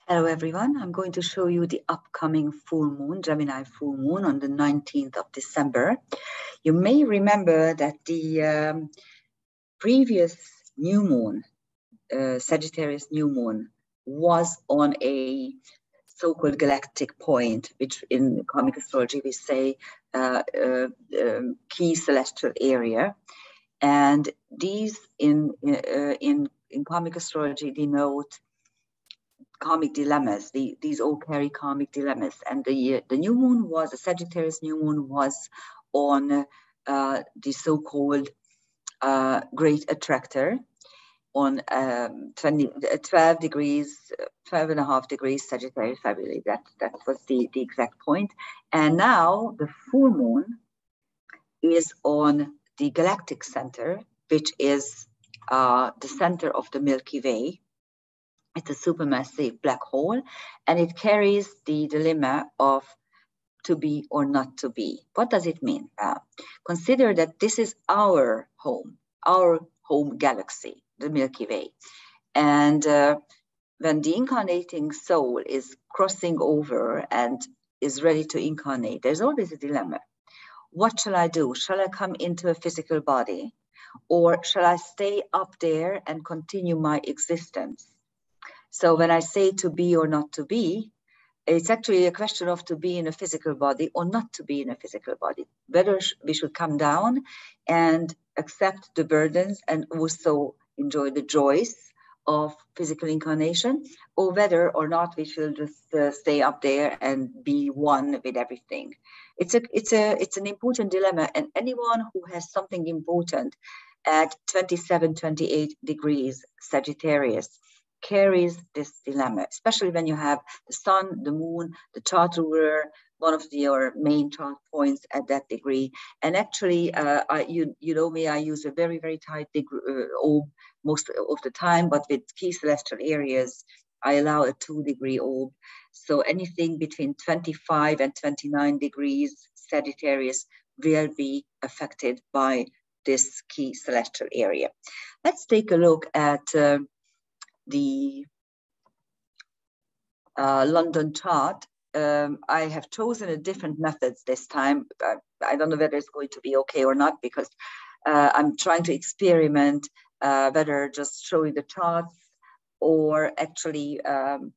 Hello everyone, I'm going to show you the upcoming full moon, Gemini full moon on the 19th of December. You may remember that the previous new moon, Sagittarius new moon, was on a so-called galactic point, which in karmic astrology we say key celestial area. And these in karmic astrology denote karmic dilemmas. These all carry karmic dilemmas, and the new moon was, the Sagittarius new moon was on the so-called great attractor on 12 degrees, 12.5 degrees Sagittarius, I believe that was the exact point. And now the full moon is on the Galactic Centre, which is the center of the Milky Way. It's a supermassive black hole, and it carries the dilemma of to be or not to be. What does it mean? Consider that this is our home galaxy, the Milky Way. And when the incarnating soul is crossing over and is ready to incarnate, there's always a dilemma. What shall I do? Shall I come into a physical body, or shall I stay up there and continue my existence? So when I say to be or not to be, it's actually a question of to be in a physical body or not to be in a physical body. Whether we should come down and accept the burdens and also enjoy the joys of physical incarnation, or whether or not we should just stay up there and be one with everything. It's an important dilemma, and anyone who has something important at 27, 28 degrees Sagittarius carries this dilemma, especially when you have the sun, the moon, the chart ruler, one of your main chart points at that degree. And actually, you know me, I use a very, very tight orb most of the time, but with key celestial areas, I allow a 2-degree orb. So anything between 25 and 29 degrees Sagittarius will be affected by this key celestial area. Let's take a look at the London chart. I have chosen a different methods this time. I don't know whether it's going to be okay or not, because I'm trying to experiment whether just showing the charts or actually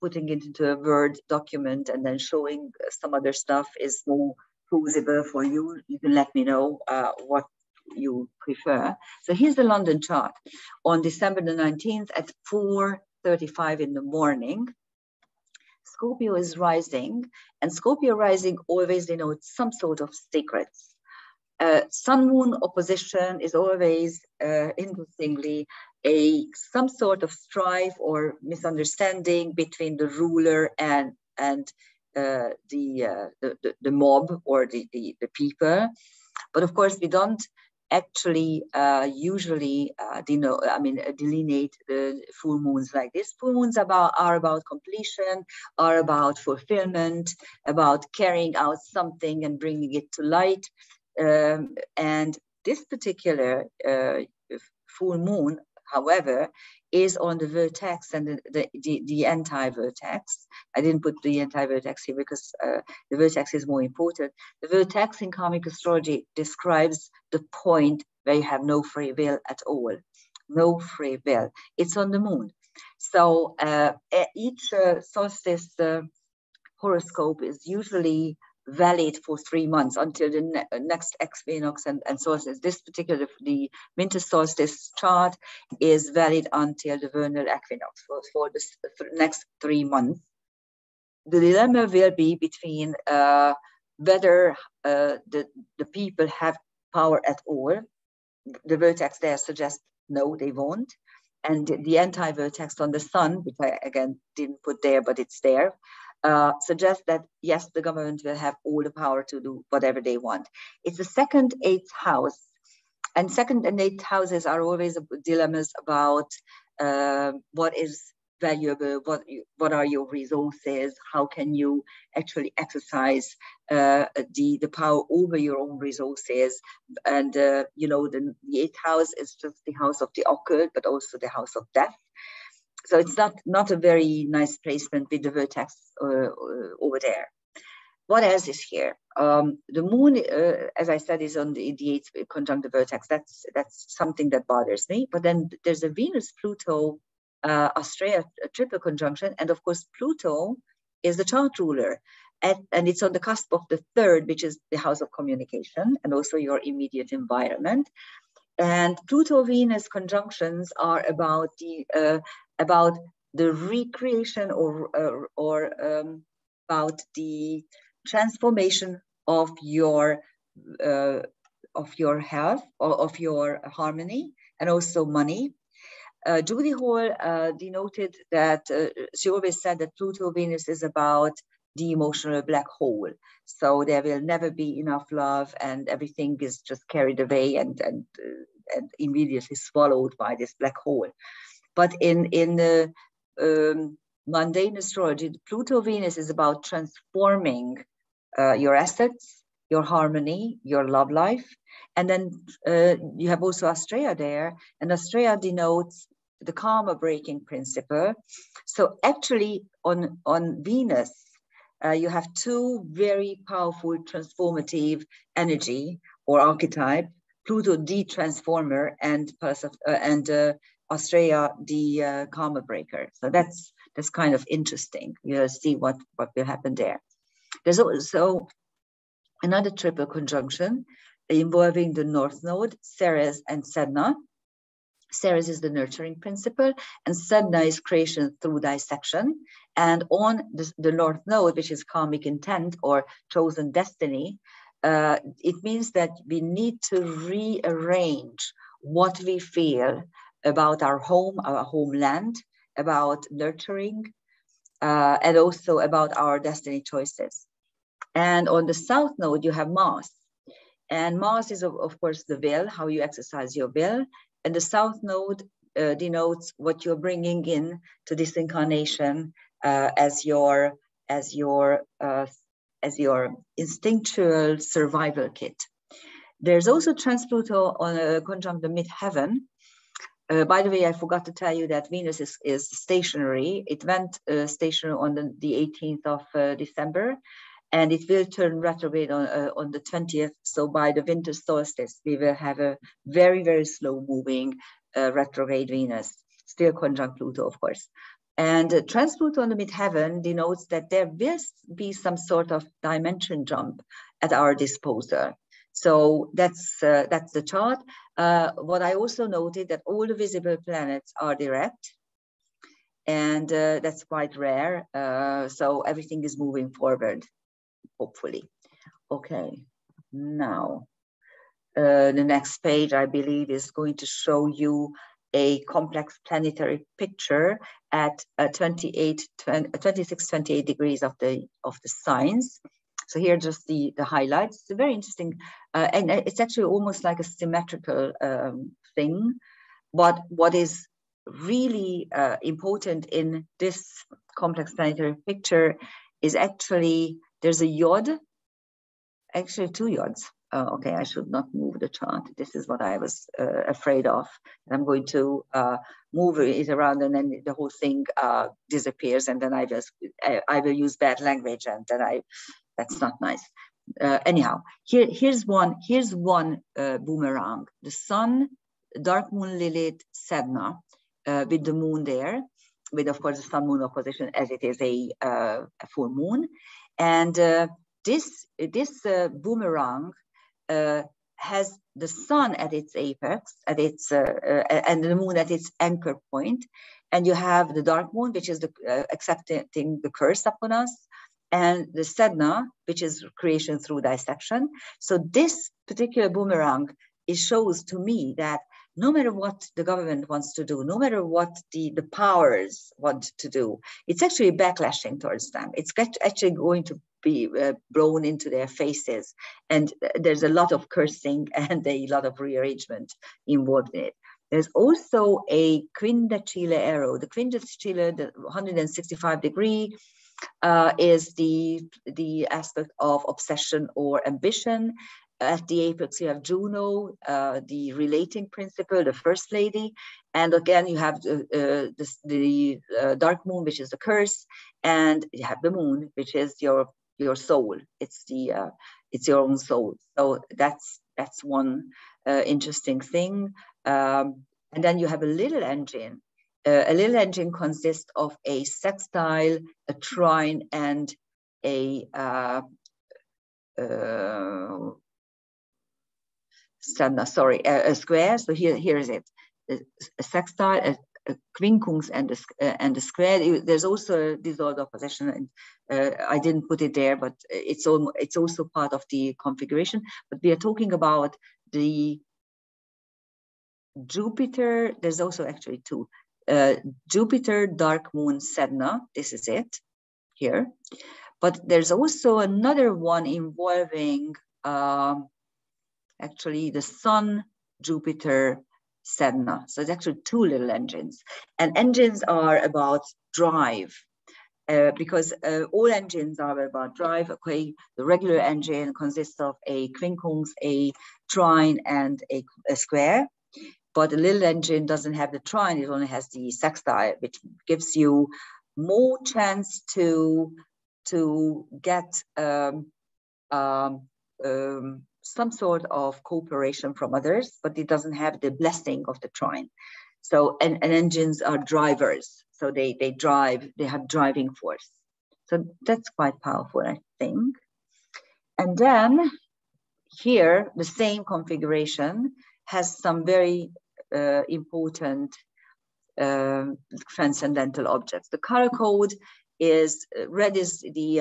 putting it into a Word document and then showing some other stuff is more plausible for you. You can let me know what you prefer. So here's the London chart on December the 19th at 4:35 in the morning. Scorpio is rising, and Scorpio rising always denotes some sort of secrets. Sun-Moon opposition is always, interestingly, some sort of strife or misunderstanding between the ruler and the mob or the people. But of course, we don't actually usually delineate the full moons like this. Full moons are about completion, are about fulfillment, about carrying out something and bringing it to light. And this particular full moon, however, is on the vertex and the anti-vertex. I didn't put the anti-vertex here because the vertex is more important. The vertex in karmic astrology describes the point where you have no free will at all. No free will. It's on the moon. So each solstice horoscope is usually valid for 3 months until the next equinox and solstice. This particular, the winter solstice chart is valid until the vernal equinox for the next 3 months. The dilemma will be between whether the people have power at all. The vertex there suggests no, they won't. And the anti-vertex on the sun, which I again didn't put there, but it's there, suggests that yes, the government will have all the power to do whatever they want. It's the second, 8th house, and second and 8th houses are always dilemmas about what is valuable, what are your resources, how can you actually exercise the power over your own resources. And you know, the 8th house is just the house of the occult, but also the house of death. So it's not a very nice placement with the vertex over there. What else is here? The moon, as I said, is on the 8th conjunct the vertex. That's something that bothers me. But then there's a Venus-Pluto Astrea triple conjunction, and of course Pluto is the chart ruler, and it's on the cusp of the 3rd, which is the house of communication and also your immediate environment. And Pluto-Venus conjunctions are about the recreation or about the transformation of your health, or of your harmony, and also money. Judy Hall denoted that she always said that Pluto-Venus is about the emotional black hole. So there will never be enough love, and everything is just carried away and immediately swallowed by this black hole. But in the mundane astrology, Pluto-Venus is about transforming your assets, your harmony, your love life. And then you have also Astrea there, and Astrea denotes the karma breaking principle. So actually on Venus, you have two very powerful transformative energy or archetype, Pluto the transformer and Astrea the karma breaker. So that's kind of interesting. You'll see what will happen there. There's also another triple conjunction involving the North Node, Ceres and Sedna. Ceres is the nurturing principle, and Sedna is creation through dissection. And on the North Node, which is karmic intent or chosen destiny, it means that we need to rearrange what we feel about our home, our homeland, about nurturing, and also about our destiny choices. And on the South Node, you have Mars. And Mars is, of course, the will, how you exercise your will. And the South Node denotes what you're bringing in to this incarnation as your instinctual survival kit. There's also Trans-Pluto on a conjunct the midheaven. By the way, I forgot to tell you that Venus is stationary. It went stationary on the 18th of December. And it will turn retrograde on the 20th. So by the winter solstice, we will have a very, very slow moving retrograde Venus, still conjunct Pluto, of course. And Trans-Pluto on the midheaven denotes that there will be some sort of dimension jump at our disposal. So that's the chart. What I also noted that all the visible planets are direct, and that's quite rare. So everything is moving forward, hopefully. Okay, now the next page, I believe, is going to show you a complex planetary picture at 26, 28 degrees of the signs. So here are just the highlights. It's very interesting, and it's actually almost like a symmetrical thing. But what is really important in this complex planetary picture is actually there's a yod, actually two yods. Okay, I should not move the chart. This is what I was afraid of. I'm going to move it around, and then the whole thing disappears, and then I will use bad language, and then that's not nice. Anyhow, here's one boomerang. The sun, dark moon Lilith, Sedna, with the moon there, with of course the sun moon opposition as it is a full moon, and this boomerang has the sun at its apex, at its and the moon at its anchor point, and you have the dark moon, which is the accepting the curse upon us, and the Sedna, which is creation through dissection. So this particular boomerang, it shows to me that no matter what the government wants to do, no matter what the powers want to do, it's actually backlashing towards them. It's actually going to be blown into their faces. And there's a lot of cursing and a lot of rearrangement involved in it. There's also a quindecile arrow. The quindecile, the 165 degree, is the aspect of obsession or ambition. At the apex, you have Juno, the relating principle, the first lady. And again, you have the dark moon, which is the curse. And you have the moon, which is your soul. It's your own soul. So that's one interesting thing. And then you have a little engine. A little engine consists of a sextile, a trine, and a a square. So here is it: a sextile, a quincunx, and a square. There's also a dissolved opposition, and I didn't put it there, but it's also part of the configuration. But we are talking about the Jupiter. There's also actually two. Jupiter, dark moon, Sedna. This is it here. But there's also another one involving actually the Sun, Jupiter, Sedna. So it's actually two little engines. And engines are about drive, because all engines are about drive. Okay, the regular engine consists of a quincunx, a trine, and a square. But a little engine doesn't have the trine, it only has the sextile, which gives you more chance to get some sort of cooperation from others, but it doesn't have the blessing of the trine. So, and engines are drivers. So they drive, they have driving force. So that's quite powerful, I think. And then here, the same configuration has some very important transcendental objects. The color code is red is the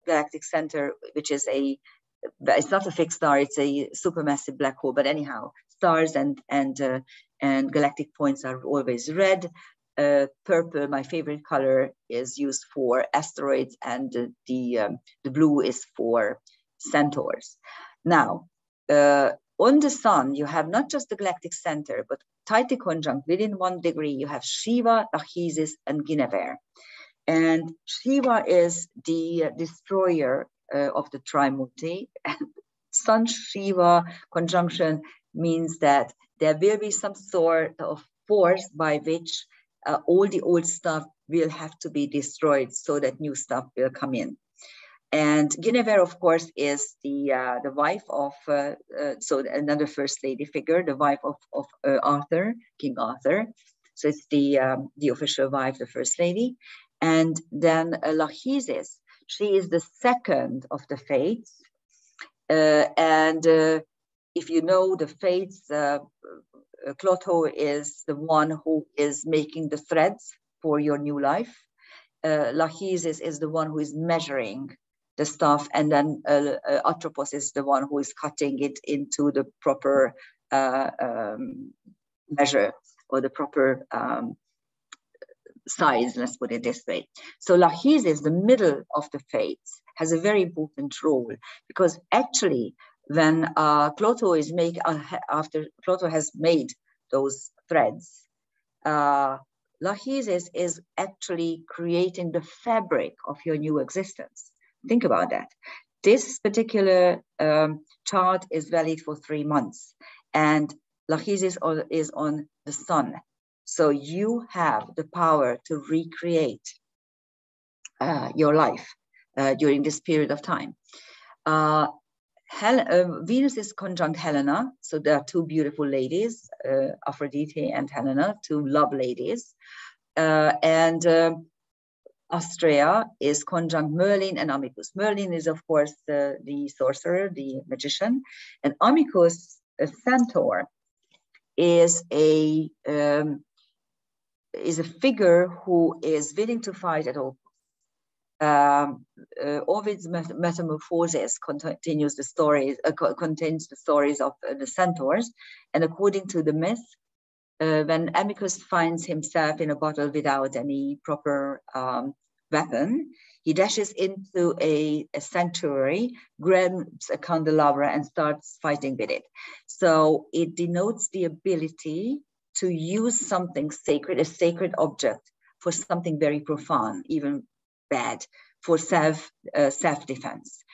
Galactic Centre, which is it's not a fixed star, it's a supermassive black hole. But anyhow, stars and galactic points are always red. Purple, my favorite color, is used for asteroids, and the blue is for centaurs. Now, on the Sun, you have not just the Galactic Center, but tightly conjunct within 1 degree, you have Shiva, Lachesis, and Guinevere. And Shiva is the destroyer of the Trimurti. Sun Shiva conjunction means that there will be some sort of force by which all the old stuff will have to be destroyed so that new stuff will come in. And Guinevere, of course, is the wife of, so another first lady figure, the wife of Arthur, King Arthur. So it's the official wife, the first lady. And then Lachesis, she is the second of the fates. And if you know the fates, Clotho is the one who is making the threads for your new life. Lachesis is the one who is measuring the stuff, and then Atropos is the one who is cutting it into the proper measure, or the proper size, let's put it this way. So Lachesis, the middle of the fates, has a very important role, because actually when Clotho is after Clotho has made those threads, Lachesis is actually creating the fabric of your new existence. Think about that. This particular chart is valid for 3 months, and Lachesis is on the Sun. So you have the power to recreate your life during this period of time. Venus is conjunct Helena. So there are two beautiful ladies, Aphrodite and Helena, two love ladies. And Astrea is conjunct Merlin and Amicus. Merlin is, of course, the sorcerer, the magician. And Amicus, a centaur, is a figure who is willing to fight at all. Ovid's Metamorphoses contains the stories of the centaurs, and according to the myth, when Amicus finds himself in a battle without any proper weapon, he dashes into a sanctuary, grabs a candelabra, and starts fighting with it. So it denotes the ability to use something sacred, a sacred object, for something very profound, even bad, for self-defense.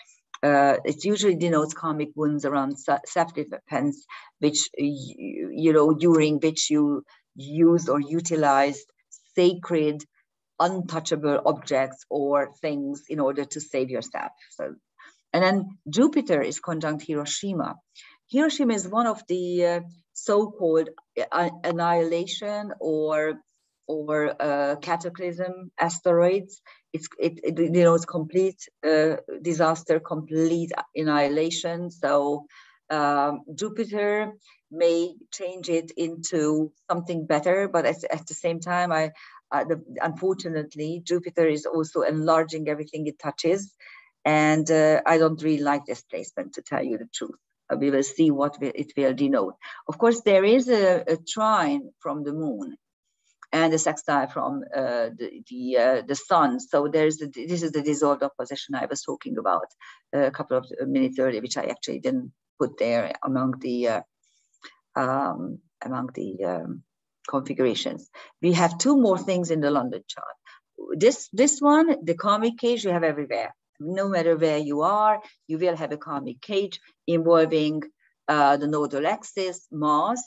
It usually denotes karmic wounds around self-defense, which, during which you used or utilized sacred, untouchable objects or things in order to save yourself. So, and then Jupiter is conjunct Hiroshima. Hiroshima is one of the so-called annihilation or cataclysm asteroids. It denotes complete disaster, complete annihilation. So Jupiter may change it into something better, but at the same time, unfortunately, Jupiter is also enlarging everything it touches. And I don't really like this placement, to tell you the truth. We will see what it will denote. Of course, there is a trine from the moon and a sextile from the sun. So this is the dissolved opposition I was talking about a couple of minutes earlier, which I actually didn't put there among the configurations. We have two more things in the London chart. This one, the karmic cage, you have everywhere. No matter where you are, you will have a karmic cage involving the nodal axis, Mars,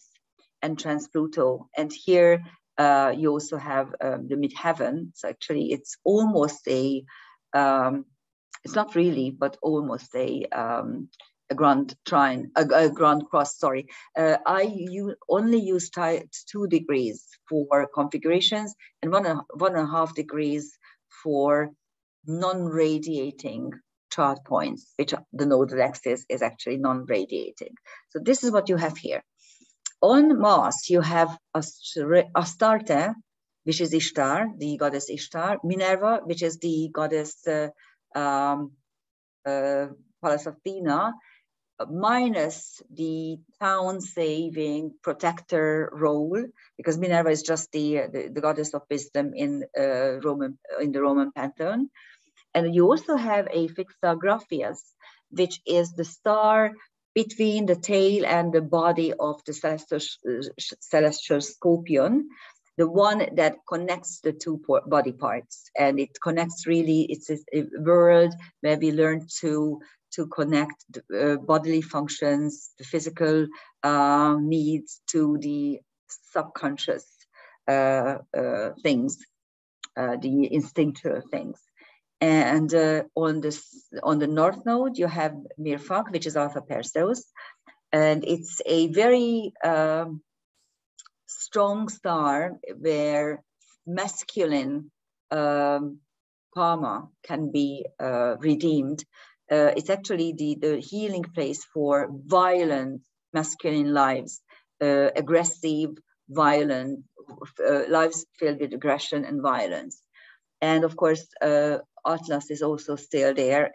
and trans-Pluto. And here you also have the midheaven. So actually, it's almost it's not really, but almost a grand trine, a grand cross. Sorry, you only use 2 degrees for configurations and 1.5 degrees for non-radiating chart points, which the nodal axis is actually non-radiating. So this is what you have here. On Mars, you have Astarte, which is Ishtar, the goddess Ishtar, Minerva, which is the goddess Pallas Athena, minus the town-saving protector role, because Minerva is just the goddess of wisdom in the Roman pantheon. And you also have a fixed star Graphias, which is the star between the tail and the body of the celestial scorpion, the one that connects the two body parts. And it connects really, it's a world where we learn to connect bodily functions, the physical needs to the subconscious things, the instinctual things. And on the north node, you have Mirfak, which is Alpha Perseus, and it's a very strong star where masculine karma can be redeemed. It's actually the healing place for violent masculine lives, aggressive, violent lives filled with aggression and violence. And of course, Atlas is also still there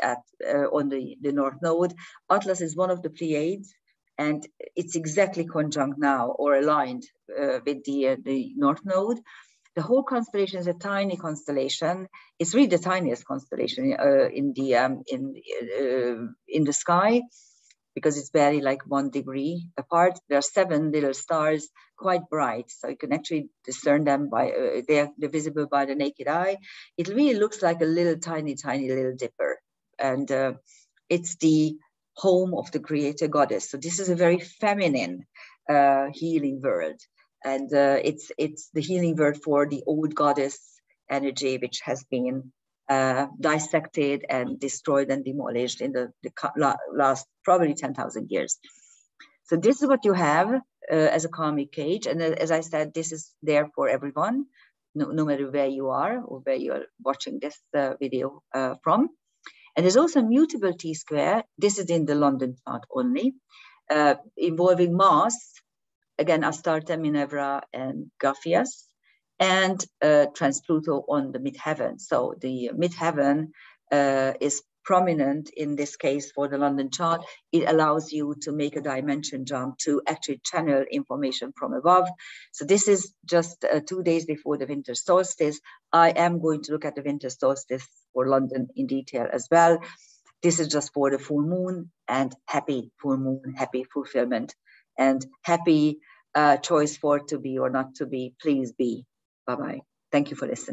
on the north node. Atlas is one of the Pleiades, and it's exactly conjunct now or aligned with the north node. The whole constellation is a tiny constellation. It's really the tiniest constellation in the sky, because it's barely like 1 degree apart. There are 7 little stars, quite bright, so you can actually discern them by they're visible by the naked eye. It really looks like a little tiny little dipper, and it's the home of the creator goddess. So this is a very feminine healing world, and it's the healing word for the old goddess energy, which has been dissected and destroyed and demolished in the last probably 10,000 years. So this is what you have as a karmic cage. And as I said, this is there for everyone, no matter where you are or where you are watching this video from. And there's also mutable T-square. This is in the London chart only, involving Mars, again, Astarte, Minerva, and Graphias, and trans-Pluto on the midheaven. So the midheaven is prominent in this case for the London chart. It allows you to make a dimension jump to actually channel information from above. So this is just 2 days before the winter solstice. I am going to look at the winter solstice for London in detail as well. This is just for the full moon, and happy full moon, happy fulfillment, and happy choice for to be or not to be. Please be. Bye-bye. Thank you for listening.